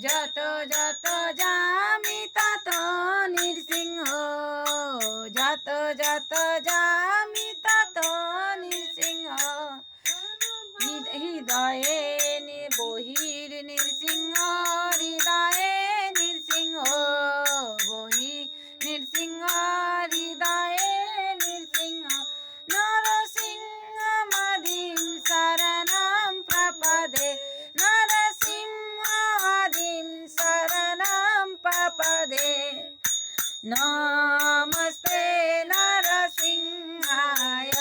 যত যত জামি তত নৃসিংহ, যত যত জামি তত নৃসিংহ। হৃদয়ে বহির নৃসিংহ, হৃদয়ে নৃসিংহ, বহি নৃসিংহ, হৃদয়ে নৃসিংহ। নরসিংহমাদিম শরণম প্রপদে, নরসিংহমাদিম শরণম প্রপদে। নমস্তে নরসিংহায়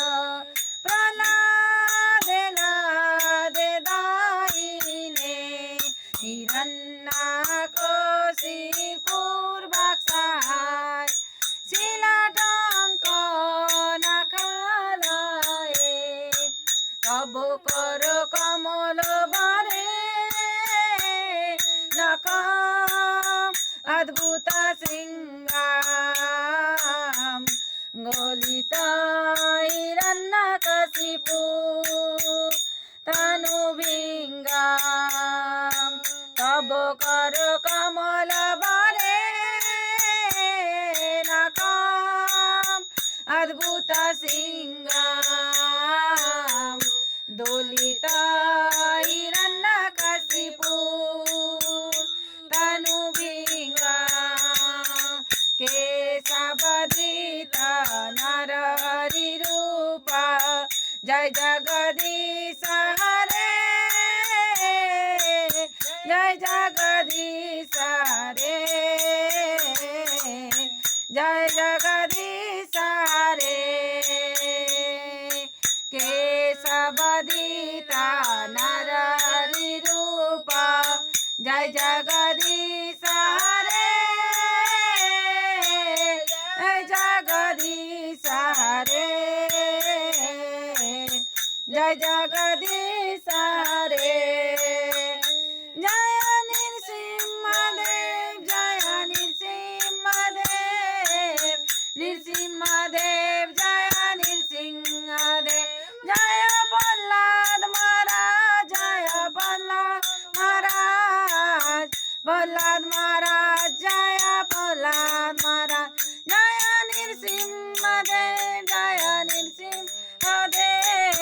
প্রহ্লাদে লাদে দায়িনে, হিরণ্যকশিপুর্বাক্ষায় শিলাটঙ্কনকালয়ে। তব কর কমল বরে নকম অদ্ভুত শৃঙ্গাম, গলিত হিরণ্যকশিপু তনুভিঙ্গাম। তব কর কমল বরে নকম অদ্ভুত শৃঙ্গাম, দোলিত হিরণ্যকশিপু তনুভিঙ্গাম। কেশবধৃত নরহরি রূপ, জয় জগদীশ হরে, জয় জগদীশ হরে, জয় জগদীশ হরে। কেশবধৃত নরহরি রূপ, জয় জগদীশ হরে, জয় জগদীশ হরে, জয় জগদীশ হরে। জয় নৃসিংহদেব, জয় নৃসিংহদেব, নৃসিংহদেব জয় নৃসিংহদেব। জয় প্রহ্লাদ মহারাজ, জয় প্রহ্লাদ মহারাজ, প্রহ্লাদ মহারাজ, জয় প্রহ্লাদ মহারাজ। জয় নৃসিংহদেব, জয় নৃসিংহদেব,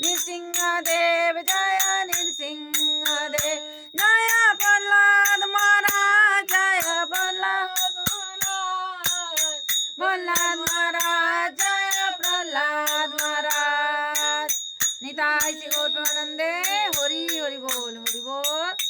নৃসিংহদেব জয় নৃসিংহদেব। জয় প্রহ্লাদ মহারাজ, জয় প্রহ্লাদ মহারাজ, প্রহ্লাদ মহারাজ, জয় প্রহ্লাদ মহারাজ। নিতাই শ্রী গৌর প্রেমানন্দে। হরি হরি बोल, हरि बोल।